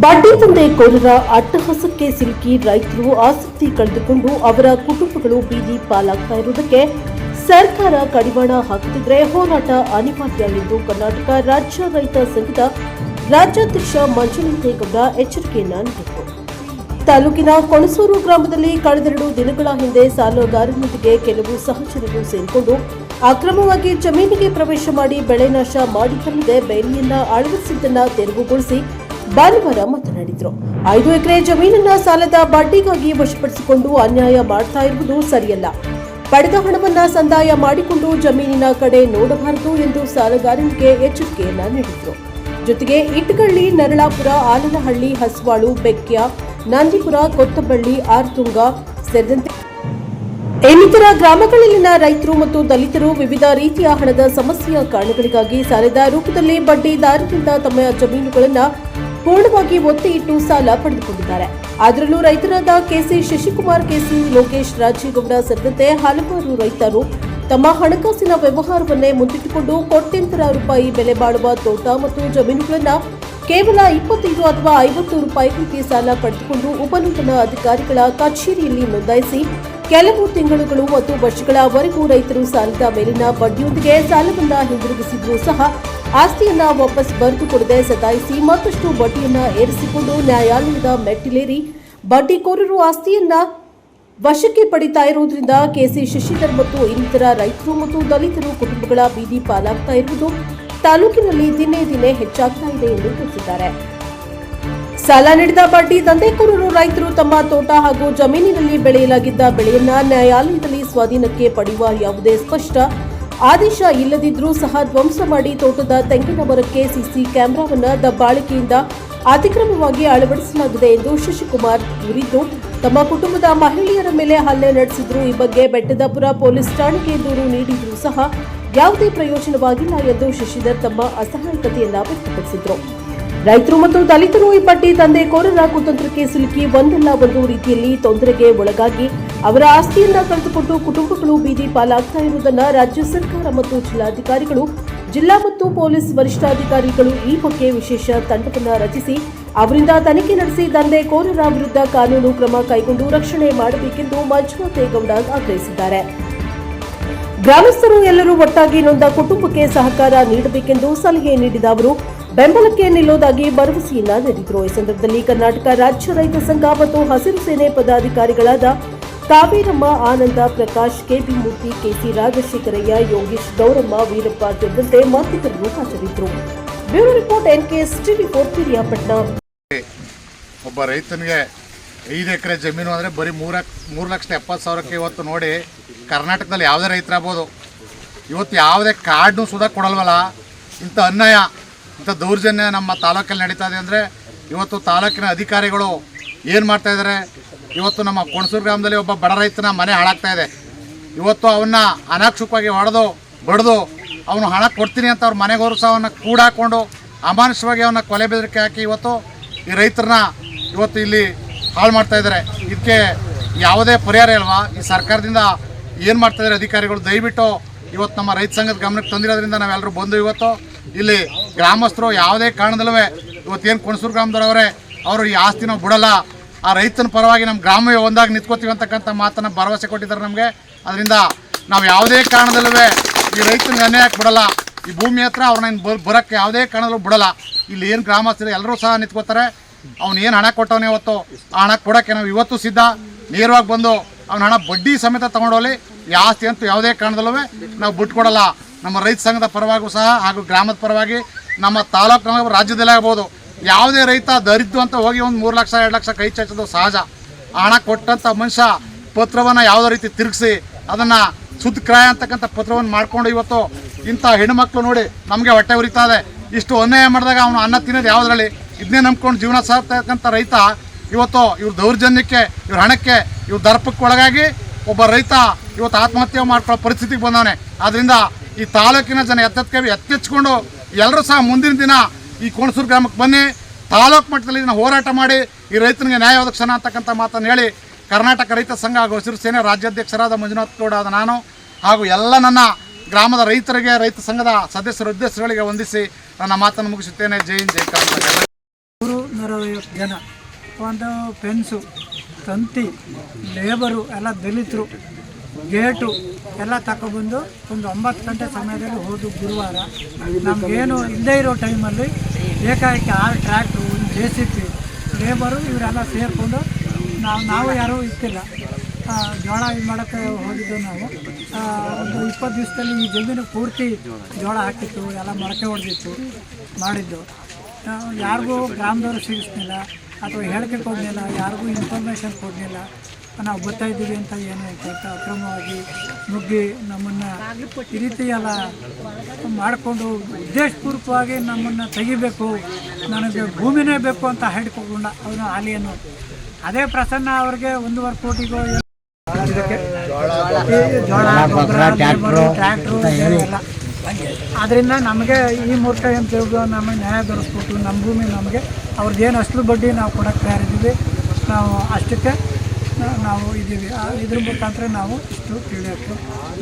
ಬಡ್ಡಿ ದಂಧೆಕೋರರ ಅಟ್ಟಹಾಸಕ್ಕೆ ಸಿಲುಕಿ ರೈತರು ಆಸಕ್ತಿ ಕಳೆದುಕೊಂಡು ಅವರ ಕುಟುಂಬಗಳು ಬೀದಿ ಪಾಲಾಗ್ತಾ ಇರುವುದಕ್ಕೆ ಸರ್ಕಾರ ಕಡಿವಾಣ ಹಾಕದಿದ್ದರೆ ಹೋರಾಟ ಅನಿವಾರ್ಯ ಎಂದು ಕರ್ನಾಟಕ ರಾಜ್ಯ ರೈತ ಸಂಘದ ರಾಜ್ಯಾಧ್ಯಕ್ಷ ಮಂಜುನಾಥೇಗೌಡ ಎಚ್ಚರಿಕೆಯನ್ನ ನೀಡಿದರು. ತಾಲೂಕಿನ ಕೊಣಸೂರು ಗ್ರಾಮದಲ್ಲಿ ಕಳೆದೆರಡು ದಿನಗಳ ಹಿಂದೆ ಸಾಲಗಾರರೊಂದಿಗೆ ಕೆಲವು ಸಹಚರರು ಸೇರಿಕೊಂಡು ಅಕ್ರಮವಾಗಿ ಜಮೀನಿಗೆ ಪ್ರವೇಶ ಮಾಡಿ ಬೆಳೆ ನಾಶ ಮಾಡಿದ್ದಲ್ಲದೆ ಬೇಲಿಯನ್ನ ಅಳವಡಿಸಿದ್ದನ್ನು ತೆರವುಗೊಳಿಸಿ ಭಾನುವಾರ ಮಾತನಾಡಿದರು. 5 ಎಕರೆ ಜಮೀನನ್ನ ಸಾಲದ ಬಡ್ಡಿಗಾಗಿ ವಶಪಡಿಸಿಕೊಂಡು ಅನ್ಯಾಯ ಮಾಡ್ತಾ ಇರುವುದು ಸರಿಯಲ್ಲ. ಪಡೆದ ಹಣವನ್ನ ಸಂದಾಯ ಮಾಡಿಕೊಂಡು ಜಮೀನಿನ ಕಡೆ ನೋಡಬಾರದು ಎಂದು ಸಾಲಗಾರನಿಗೆ ಎಚ್ಚರಿಕೆಯನ್ನ ನೀಡಿದರು. ಜೊತೆಗೆ ಇಟ್ಗಳ್ಳಿ, ನರಳಾಪುರ, ಆಲನಹಳ್ಳಿ, ಹಸ್ವಾಳು, ಬೆಕ್ಯ, ನಂದಿಪುರ, ಕೊತ್ತಬಳ್ಳಿ, ಆರ್ತುಂಗ ಸೇರಿದಂತೆ ಇನ್ನಿತರ ಗ್ರಾಮಗಳಲ್ಲಿನ ರೈತರು ಮತ್ತು ದಲಿತರು ವಿವಿಧ ರೀತಿಯ ಹಣದ ಸಮಸ್ಯೆಯ ಕಾರಣಗಳಿಗಾಗಿ ಸಾಲದ ರೂಪದಲ್ಲಿ ಬಡ್ಡಿದಾರರಿಂದ ತಮ್ಮ ಜಮೀನುಗಳನ್ನು ಪೂರ್ಣವಾಗಿ ಒತ್ತಿ ಇಟ್ಟು ಸಾಲ ಪಡೆದುಕೊಂಡಿದ್ದಾರೆ. ಅದರಲ್ಲೂ ರೈತರಾದ ಕೆಸಿ ಶಶಿಕುಮಾರ್, ಕೆಸಿ ಲೋಕೇಶ್, ರಾಜೇಗೌಡ ಸೇರಿದಂತೆ ಹಲವಾರು ರೈತರು ತಮ್ಮ ಹಣಕಾಸಿನ ವ್ಯವಹಾರವನ್ನೇ ಮುಂದಿಟ್ಟುಕೊಂಡು ಕೋಟ್ಯಂತರ ರೂಪಾಯಿ ಬೆಲೆ ಬಾಳುವ ತೋಟ ಮತ್ತು ಜಮೀನುಗಳನ್ನು ಕೇವಲ 25 ಅಥವಾ 50 ರೂಪಾಯಿಗಳಿಗೆ ಸಾಲ ಪಡೆದುಕೊಂಡು ಉಪನೂತನ ಅಧಿಕಾರಿಗಳ ಕಚೇರಿಯಲ್ಲಿ ನೋಂದಾಯಿಸಿ ಕೆಲವು ತಿಂಗಳುಗಳು ಮತ್ತು ವರ್ಷಗಳವರೆಗೂ ರೈತರು ಸಾಲದ ಮೇಲಿನ ಬಡ್ಡಿಯೊಂದಿಗೆ ಸಾಲವನ್ನ ಹಿಂದಿರುಗಿಸಿದ್ರೂ ಸಹ ಆಸ್ತಿಯನ್ನ ವಾಪಸ್ ಬರೆದುಕೊಡದೆ ಸತಾಯಿಸಿ ಮತ್ತಷ್ಟು ಬಡ್ಡಿಯನ್ನ ಏರಿಸಿಕೊಂಡು ನ್ಯಾಯಾಲಯದ ಮೆಟ್ಟಿಲೇರಿ ಬಡ್ಡಿಕೋರರು ಆಸ್ತಿಯನ್ನ ವಶಕ್ಕೆ ಪಡಿತಾ ಇರುವುದರಿಂದ ಕೆಸಿ ಶಶಿಧರ್ ಮತ್ತು ಇನ್ನಿತರ ರೈತರು ಮತ್ತು ದಲಿತರು ಕುಟುಂಬಗಳ ಬೀದಿ ಪಾಲಾಗ್ತಾ ಇರುವುದು ತಾಲೂಕಿನಲ್ಲಿ ದಿನೇ ದಿನೇ ಹೆಚ್ಚಾಗ್ತಾ ಇದೆ ಎಂದು ತಿಳಿಸಿದ್ದಾರೆ. ಸಾಲ ನೀಡಿದ ಬಡ್ಡಿ ದಂಧೆಕೋರರು ರೈತರು ತಮ್ಮ ತೋಟ ಹಾಗೂ ಜಮೀನಿನಲ್ಲಿ ಬೆಳೆಯಲಾಗಿದ್ದ ಬೆಳೆಯನ್ನ ನ್ಯಾಯಾಲಯದಲ್ಲಿ ಸ್ವಾಧೀನಕ್ಕೆ ಪಡೆಯುವ ಯಾವುದೇ ಸ್ಪಷ್ಟ ಆದೇಶ ಇಲ್ಲದಿದ್ರೂ ಸಹ ಧ್ವಂಸ ಮಾಡಿ ತೋಟದ ತೆಂಗಿನ ಮರಕ್ಕೆ ಸಿಸಿ ಕ್ಯಾಮೆರಾವನ್ನ ದಬ್ಬಾಳಿಕೆಯಿಂದ ಅತಿಕ್ರಮವಾಗಿ ಅಳವಡಿಸಲಾಗಿದೆ ಎಂದು ಶಶಿಕುಮಾರ್ ದೂರಿದ್ದು, ತಮ್ಮ ಕುಟುಂಬದ ಮಹಿಳೆಯರ ಮೇಲೆ ಹಲ್ಲೆ ನಡೆಸಿದ್ರು. ಈ ಬಗ್ಗೆ ಬೆಟ್ಟದಪುರ ಪೊಲೀಸ್ ಠಾಣೆಗೆ ದೂರು ನೀಡಿದ್ರೂ ಸಹ ಯಾವುದೇ ಪ್ರಯೋಜನವಾಗಿಲ್ಲ ಎಂದು ಶಶಿಧರ್ ತಮ್ಮ ಅಸಹಾಯಕತೆಯನ್ನ ವ್ಯಕ್ತಪಡಿಸಿದರು. ರೈತರು ಮತ್ತು ದಲಿತರು ಈ ಬಡ್ಡಿ ದಂಧೆಕೋರರ ಕುತಂತ್ರಕ್ಕೆ ಸಿಲುಕಿ ಒಂದಲ್ಲ ಒಂದು ರೀತಿಯಲ್ಲಿ ತೊಂದರೆಗೆ ಒಳಗಾಗಿ ಅವರ ಆಸ್ತಿಯನ್ನ ಕಳೆದುಕೊಂಡು ಕುಟುಂಬಗಳು ಬೀದಿ ಪಾಲಾಗ್ತಾ ಇರುವುದನ್ನು ರಾಜ್ಯ ಸರ್ಕಾರ ಮತ್ತು ಜಿಲ್ಲಾಧಿಕಾರಿಗಳು, ಜಿಲ್ಲಾ ಮತ್ತು ಪೊಲೀಸ್ ವರಿಷ್ಠಾಧಿಕಾರಿಗಳು ಈ ಬಗ್ಗೆ ವಿಶೇಷ ತಂಡವನ್ನು ರಚಿಸಿ ಅವರಿಂದ ತನಿಖೆ ನಡೆಸಿ ದಂಧೆಕೋರರ ವಿರುದ್ಧ ಕಾನೂನು ಕ್ರಮ ಕೈಗೊಂಡು ರಕ್ಷಣೆ ಮಾಡಬೇಕೆಂದು ಮಂಜುನಾಥೇಗೌಡ ಆಗ್ರಹಿಸಿದ್ದಾರೆ. ಗ್ರಾಮಸ್ಥರು ಎಲ್ಲರೂ ಒಟ್ಟಾಗಿ ನೊಂದ ಕುಟುಂಬಕ್ಕೆ ಸಹಕಾರ ನೀಡಬೇಕೆಂದು ಸಲಹೆ ನೀಡಿದ ಅವರು ಬೆಂಬಲಕ್ಕೆ ನಿಲ್ಲುವುದಾಗಿ ಭರವಸೆಯನ್ನ ನೀಡಿದರು. ಈ ಸಂದರ್ಭದಲ್ಲಿ ಕರ್ನಾಟಕ ರಾಜ್ಯ ರೈತ ಸಂಘ ಮತ್ತು ಹಸಿರು ಸೇನೆ ಪದಾಧಿಕಾರಿಗಳಾದ ಕಾವೇರಮ್ಮ, ಆನಂದ, ಪ್ರಕಾಶ್, ಕೆಬಿ ಮೂರ್ತಿ, ಕೆಸಿ ರಾಜಶೇಖರಯ್ಯ, ಯೋಗೇಶ್, ಗೌರಮ್ಮ, ವೀರಪ್ಪ ಸೇರಿದಂತೆ ಮತ್ತಿತರರು ಹಾಜರಿದ್ದರು. Bureau report NKS TV4 Piriyapatna. ಒಬ್ಬ ರೈತನಿಗೆ 5 ಎಕರೆ ಜಮೀನು ಅಂದರೆ ಬರೀ 3,70,000ಕ್ಕೆ ಇವತ್ತು ನೋಡಿ ಕರ್ನಾಟಕದಲ್ಲಿ ಯಾವುದೇ ರೈತರಾಗ್ಬೋದು, ಇವತ್ತು ಯಾವುದೇ ಕಾರ್ಡ್ನು ಸುಧಾ ಕೊಡಲ್ವಲ್ಲ. ಇಂಥ ಅನ್ಯಾಯ, ಇಂಥ ದೌರ್ಜನ್ಯ ನಮ್ಮ ತಾಲೂಕಲ್ಲಿ ನಡೀತಾ ಇದೆ ಅಂದರೆ ಇವತ್ತು ತಾಲೂಕಿನ ಅಧಿಕಾರಿಗಳು ಏನು ಮಾಡ್ತಾಯಿದ್ದಾರೆ. ಇವತ್ತು ನಮ್ಮ ಕೊಣಸೂರು ಗ್ರಾಮದಲ್ಲಿ ಒಬ್ಬ ಬಡ ರೈತನ ಮನೆ ಹಾಳಾಗ್ತಾ ಇದೆ. ಇವತ್ತು ಅವನ್ನ ಅನಾಕ್ಷುಕವಾಗಿ ಹೊಡೆದು ಬಡ್ದು ಅವನು ಹಣ ಕೊಡ್ತೀನಿ ಅಂತ ಅವ್ರ ಮನೆಗೆ ಹೋದ್ರು ಸಹ ಅವನ್ನ ಕೂಡಾಕೊಂಡು ಅಮಾನುಷವಾಗಿ ಅವನ್ನ ಕೊಲೆ ಬೆದರಿಕೆ ಹಾಕಿ ಇವತ್ತು ಈ ರೈತರನ್ನ ಇವತ್ತು ಇಲ್ಲಿ ಹಾಳು ಮಾಡ್ತಾಯಿದ್ದಾರೆ. ಇದಕ್ಕೆ ಯಾವುದೇ ಪರಿಹಾರ ಇಲ್ವಾ? ಈ ಸರ್ಕಾರದಿಂದ ಏನು ಮಾಡ್ತಾಯಿದ್ದಾರೆ ಅಧಿಕಾರಿಗಳು? ದಯವಿಟ್ಟು ಇವತ್ತು ನಮ್ಮ ರೈತ ಸಂಘದ ಗಮನಕ್ಕೆ ತಂದಿರೋದ್ರಿಂದ ನಾವೆಲ್ಲರೂ ಬಂದು ಇವತ್ತು ಇಲ್ಲಿ ಗ್ರಾಮಸ್ಥರು ಯಾವುದೇ ಕಾರಣದಲ್ಲೂ ಇವತ್ತೇನು ಕೊಣಸೂರು ಗ್ರಾಮದವರವರೇ ಅವರು ಈ ಆಸ್ತಿನ ಬಿಡಲ್ಲ, ಆ ರೈತನ ಪರವಾಗಿ ನಮ್ಮ ಗ್ರಾಮವೇ ಒಂದಾಗಿ ನಿಂತ್ಕೋತೀವಿ ಅಂತಕ್ಕಂಥ ಮಾತನ್ನು ಭರವಸೆ ಕೊಟ್ಟಿದ್ದಾರೆ ನಮಗೆ. ಅದರಿಂದ ನಾವು ಯಾವುದೇ ಕಾರಣದಲ್ಲೂ ಈ ರೈತನಿಗೆ ಅನ್ಯಾಯಕ್ಕೆ ಬಿಡಲ್ಲ. ಈ ಭೂಮಿ ಹತ್ರ ಅವ್ರನ್ನ ಬರೋಕ್ಕೆ ಯಾವುದೇ ಕಾರಣದಲ್ಲೂ ಬಿಡಲ್ಲ. ಇಲ್ಲಿ ಏನು ಗ್ರಾಮಸ್ಥರು ಎಲ್ಲರೂ ಸಹ ನಿಂತ್ಕೋತಾರೆ. ಅವ್ನು ಏನು ಹಣ ಕೊಟ್ಟವನೇ ಇವತ್ತು ಆ ಹಣ ಕೊಡೋಕ್ಕೆ ನಾವು ಇವತ್ತು ಸಿದ್ಧ. ನೇರವಾಗಿ ಬಂದು ಅವ್ನ ಹಣ ಬಡ್ಡಿ ಸಮೇತ ತೊಗೊಂಡೋಗ್ಲಿ, ಈ ಆಸ್ತಿ ಅಂತೂ ಯಾವುದೇ ಕಾರಣದಲ್ಲೂ ನಾವು ಬಿಟ್ಕೊಡಲ್ಲ. ನಮ್ಮ ರೈತ ಸಂಘದ ಪರವಾಗೂ ಸಹ ಹಾಗೂ ಗ್ರಾಮದ ಪರವಾಗಿ ನಮ್ಮ ತಾಲೂಕು ರಾಜ್ಯದಲ್ಲೇ ಆಗ್ಬೋದು, ಯಾವುದೇ ರೈತ ದರಿದ್ದು ಅಂತ ಹೋಗಿ ಒಂದು 3 ಲಕ್ಷ 2 ಲಕ್ಷ ಕೈ ಚಾಚೋದು ಸಹಜ. ಆ ಹಣ ಕೊಟ್ಟಂಥ ಮನುಷ್ಯ ಪತ್ರವನ್ನು ಯಾವುದೇ ರೀತಿ ತಿರುಗಿಸಿ ಅದನ್ನು ಸುದ್ದ ಕ್ರಾಯ ಅಂತಕ್ಕಂಥ ಪತ್ರವನ್ನು ಮಾಡಿಕೊಂಡು ಇವತ್ತು ಇಂಥ ಹೆಣ್ಣುಮಕ್ಳು ನೋಡಿ ನಮಗೆ ಹೊಟ್ಟೆ ಉರಿತಾ ಇದೆ. ಇಷ್ಟು ಅನ್ಯಾಯ ಮಾಡಿದಾಗ ಅವನು ಅನ್ನ ತಿನ್ನೋದು ಯಾವುದರಲ್ಲಿ? ಇದನ್ನೇ ನಂಬ್ಕೊಂಡು ಜೀವನ ಸಾಗ್ತಕ್ಕಂಥ ರೈತ ಇವತ್ತು ಇವ್ರ ದೌರ್ಜನ್ಯಕ್ಕೆ, ಇವ್ರ ಹಣಕ್ಕೆ, ಇವ್ರ ದರ್ಪಕ್ಕೆ ಒಳಗಾಗಿ ಒಬ್ಬ ರೈತ ಇವತ್ತು ಆತ್ಮಹತ್ಯೆ ಮಾಡ್ಕೊಳ್ಳೋ ಪರಿಸ್ಥಿತಿಗೆ ಬಂದವನೆ. ಆದ್ದರಿಂದ ಈ ತಾಲೂಕಿನ ಜನ ಎತ್ತೆಚ್ಕೊಂಡು ಎಲ್ಲರೂ ಸಹ ಮುಂದಿನ ದಿನ ಈ ಕೊಣಸೂರು ಗ್ರಾಮಕ್ಕೆ ಬನ್ನಿ, ತಾಲೂಕು ಮಟ್ಟದಲ್ಲಿ ಇದನ್ನು ಹೋರಾಟ ಮಾಡಿ ಈ ರೈತನಿಗೆ ನ್ಯಾಯ ಒದಗಿಸೋಣ ಅಂತಕ್ಕಂಥ ಮಾತನ್ನು ಹೇಳಿ ಕರ್ನಾಟಕ ರೈತ ಸಂಘ ಹಾಗೂ ಹಸಿರು ಸೇನೆ ರಾಜ್ಯಾಧ್ಯಕ್ಷರಾದ ಮಂಜುನಾಥೇಗೌಡ ಆದ ನಾನು ಹಾಗೂ ಎಲ್ಲ ನನ್ನ ಗ್ರಾಮದ ರೈತರಿಗೆ, ರೈತ ಸಂಘದ ಸದಸ್ಯರುಗಳಿಗೆ ವಂದಿಸಿ ನನ್ನ ಮಾತನ್ನು ಮುಗಿಸುತ್ತೇನೆ. ಜೈ ಹಿಂದ್, ಜೈ ಕರ್ನಾಟಕ. 150 ಜನ, ಒಂದು ಫೆನ್ಸು, ತಂತಿ, ಲೇಬರು ಎಲ್ಲ ದಲಿತರು, ಗೇಟು ಎಲ್ಲ ತಗೊಬಂದು ಒಂದು 9 ಗಂಟೆ ಸಮಯದಲ್ಲಿ ಹೋದು ಗುರುವಾರ. ನಮಗೇನು ಇಲ್ಲದೇ ಇರೋ ಟೈಮಲ್ಲಿ ಏಕಾಏಕಿ 6 ಟ್ರ್ಯಾಕ್ಟ್ರು, ಒಂದು JCB, ಲೇಬರು ಇವರೆಲ್ಲ ಸೇರಿಕೊಂಡು ನಾವು ಯಾರೂ ಇರ್ತಿಲ್ಲ. ಜೋಳ ಇದು ಮಾಡೋಕ್ಕೆ ಹೋಗಿದ್ದು ನಾವು. ಒಂದು 20 ದಿವಸದಲ್ಲಿ ಈ ಜಮೀನು ಪೂರ್ತಿ ಜೋಳ ಹಾಕಿತ್ತು, ಎಲ್ಲ ಮೊಳಕೆ ಹೊಡೆದಿತ್ತು ಮಾಡಿದ್ದು. ಯಾರಿಗೂ ಗ್ರಾಮದವರು ಸಿಗಿಸ್ಲಿಲ್ಲ ಅಥವಾ ಹೇಳಿಕೆ ಕೊಡಲಿಲ್ಲ, ಯಾರಿಗೂ ಇನ್ಫಾರ್ಮೇಷನ್ ಕೊಡಲಿಲ್ಲ. ನಾವು ಬರ್ತಾಯಿದ್ದೀವಿ ಅಂತ ಏನು ಹೇಳ್ತಾ ಅಕ್ರಮವಾಗಿ ನುಗ್ಗಿ ನಮ್ಮನ್ನು ಈ ರೀತಿ ಎಲ್ಲ ಮಾಡಿಕೊಂಡು ಉದ್ದೇಶಪೂರ್ವಕವಾಗಿ ನಮ್ಮನ್ನು ತೆಗಿಬೇಕು, ನನಗೆ ಭೂಮಿನೇ ಬೇಕು ಅಂತ ಹೇಳಿಕೊಂಡ ಅವನು ಆಲಿಯನ್ನು. ಅದೇ ಪ್ರಸನ್ನ ಅವ್ರಿಗೆ 1.5 ಕೋಟಿಗೂ ಜೋಳ, ಗೊಬ್ಬರ, ಲೇಬರು, ಟ್ರ್ಯಾಕ್ಟ್ರು ಎಲ್ಲ. ಆದ್ದರಿಂದ ನಮಗೆ ಈ ಮೂರ್ತ ಏನು ತಿಳಿದು ನಮಗೆ ನ್ಯಾಯ ದೊರಕಿಸ್ಬಿಟ್ಟು ನಮ್ಮ ಭೂಮಿ ನಮಗೆ ಅವ್ರದ್ದೇನು ಅಷ್ಟು ಬಡ್ಡಿ ನಾವು ಕೊಡೋಕ್ಕೆ ತಯಾರಿದ್ದೀವಿ. ನಾವು ಅಷ್ಟಕ್ಕೆ ನಾವು ಇದ್ದೀವಿ. ಇದ್ರ ಮುಖಾಂತರ ನಾವು ಇಷ್ಟು ತಿಳಿಯೋಕ್ಕೆ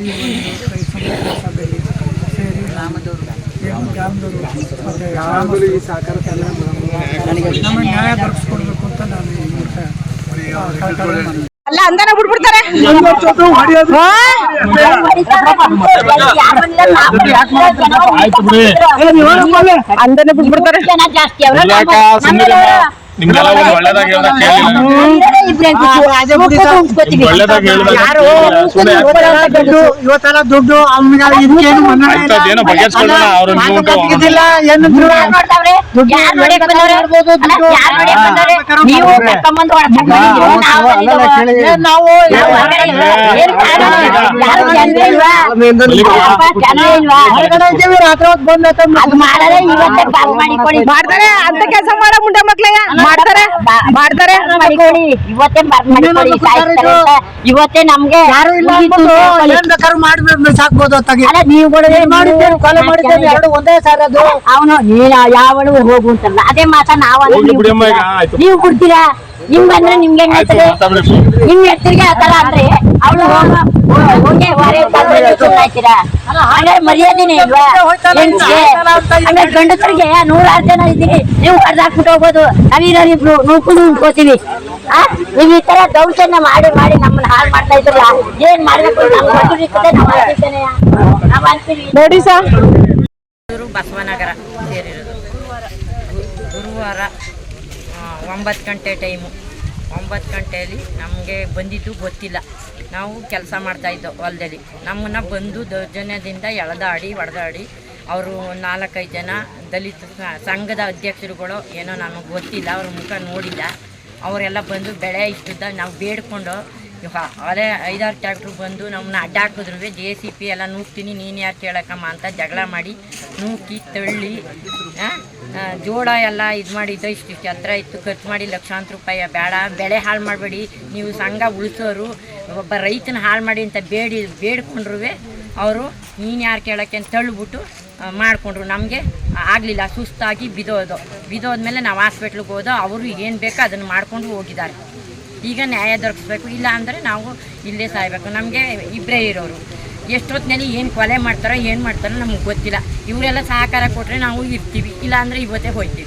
ಈ ಒಂದು ರೈತ ಸಭೆಯಲ್ಲಿ ಸೇರಿ ಗ್ರಾಮದವರು ಮತ್ತು ನಮಗೆ ನ್ಯಾಯ ದೊರಕಿಸ್ಕೊಡ್ಬೇಕು ಅಂತ ನಾನು ಈ ಮೂಲಕ ಅಲ್ಲ ಅಂದನ ಬಿಡ್ಬಿಡ್ತಾರೆ. ಅಂದನ ಬಿಡ್ಬಿಡ್ತಾರೆ ಜಾಸ್ತಿ. ಇವತ್ತೆಲ್ಲ ದುಡ್ಡು ಮಾಡ್ತಾರೆ ಅಂತ ಕೆಲಸ ಮಾಡ ಮುಂಡೆ ಮಕ್ಳಿಗೆ ಮಾಡ್ತಾರೆ ಇವತ್ತೇ ನಮ್ಗೆ ಯಾರು ಇಲ್ಲ ಸಾಕ್ಬೋದು. ನೀವು ಒಂದೇ ಸಾರಿ ಅದು ಅವನು ಯಾವಳು ಹೋಗು ಅಂತಲ್ಲ. ಅದೇ ಮಾತ ನೀವು ಕೊಡ್ತೀರಾ. ನಿಮ್ಗೆ ಅಂದ್ರೆ ನಿಮ್ಗೆ ನಿಮ್ ಹೆಸರಿಗೆ ಆತರ ಅಂದ್ರೆ ಅವಳು ಹೋಗಿ ಆಯ್ತೀರಾ? ಹಾಗಾದ್ರೆ ಮರ್ಯಾದೆನೇ ಇಲ್ವಾ? ಗಂಡಸರಿಗೆ 100 ಜನ ಇದ್ದೀವಿ, ನೀವು ಕಡ್ದಾಕ್ಬಿಟ್ಟು ಹೋಗೋದು. ನಾವಿಬ್ರು ನೂಕುದು ಉಂಟ್ಕೋತೀವಿ. ನೀವ್ ಈ ತರ ದೌರ್ಜನ್ಯ ಮಾಡಿ ನಮ್ಮನ್ನ ಹಾಳು ಮಾಡ್ತಾ ಇದ್ರಲ್ಲ, ಏನ್ ಮಾಡ್ಬೇಕು? ನಾವ್ ಅಂತೀವಿ ನೋಡಿ ಸರ್. ಬಸವನಗರ ಸೇರಿರೋದು ಗುರುವಾರ 9 ಗಂಟೆ ಟೈಮು. 9 ಗಂಟೆಯಲ್ಲಿ ನಮಗೆ ಬಂದಿದ್ದು ಗೊತ್ತಿಲ್ಲ. ನಾವು ಕೆಲಸ ಮಾಡ್ತಾಯಿದ್ದೋ ಹೊಲದಲ್ಲಿ. ನಮ್ಮನ್ನು ಬಂದು ದೌರ್ಜನ್ಯದಿಂದ ಎಳೆದಾಡಿ ಹೊಡೆದಾಡಿ ಅವರು 4-5 ಜನ ದಲಿತ ಸಂಘದ ಅಧ್ಯಕ್ಷರುಗಳು, ಏನೋ ನಮಗೆ ಗೊತ್ತಿಲ್ಲ, ಅವ್ರ ಮುಖ ನೋಡಿಲ್ಲ. ಅವರೆಲ್ಲ ಬಂದು ಬೆಳೆ ಇಷ್ಟುದ್ದ ನಾವು ಬೇಡ್ಕೊಂಡು ಅದೇ 5-6 ಟ್ರ್ಯಾಕ್ಟ್ರು ಬಂದು ನಮ್ಮನ್ನ ಅಡ್ಡ ಹಾಕಿದ್ರು. JCB ಎಲ್ಲ ನೂಕ್ತೀನಿ, ನೀನು ಯಾರು ಕೇಳಕ್ಕಮ್ಮ ಅಂತ ಜಗಳ ಮಾಡಿ ನೂಕಿ ತಳ್ಳಿ ಜೋಳ ಎಲ್ಲ ಇದು ಮಾಡಿದ್ದು. ಇಷ್ಟು ಹತ್ರ ಇತ್ತು, ಖರ್ಚು ಮಾಡಿ ಲಕ್ಷಾಂತರ ರೂಪಾಯಿ. ಬೇಡ, ಬೆಳೆ ಹಾಳು ಮಾಡಬೇಡಿ, ನೀವು ಸಂಘ ಉಳಿಸೋರು, ಒಬ್ಬ ರೈತನ ಹಾಳು ಮಾಡಿ ಅಂತ ಬೇಡ್ಕೊಂಡ್ರು. ಅವರು ನೀನು ಯಾರು ಕೇಳೋಕ್ಕೆ ಅಂತ ತಳ್ಳಿಬಿಟ್ಟು ಮಾಡಿಕೊಂಡ್ರು. ನಮಗೆ ಆಗಲಿಲ್ಲ, ಸುಸ್ತಾಗಿ ಬಿದ್ದೋದ್ಮೇಲೆ ನಾವು ಹಾಸ್ಪಿಟ್ಲಿಗೆ ಹೋದೋ. ಅವರು ಏನು ಬೇಕೋ ಅದನ್ನು ಮಾಡಿಕೊಂಡು ಹೋಗಿದ್ದಾರೆ. ಈಗ ನ್ಯಾಯ ದೊರಕಿಸ್ಬೇಕು, ಇಲ್ಲ ಅಂದರೆ ನಾವು ಇಲ್ಲೇ ಸಾಯಬೇಕು. ನಮಗೆ ಇಬ್ಬರೇ ಇರೋರು. ಎಷ್ಟೊತ್ತಿನಲ್ಲಿ ಏನು ಕೊಲೆ ಮಾಡ್ತಾರೋ ಏನು ಮಾಡ್ತಾರೋ ನಮಗೆ ಗೊತ್ತಿಲ್ಲ. ಇವರೆಲ್ಲ ಸಹಕಾರ ಕೊಟ್ಟರೆ ನಾವು ಇರ್ತೀವಿ, ಇಲ್ಲ ಅಂದರೆ ಇವತ್ತೇ ಹೋಗ್ತೀವಿ.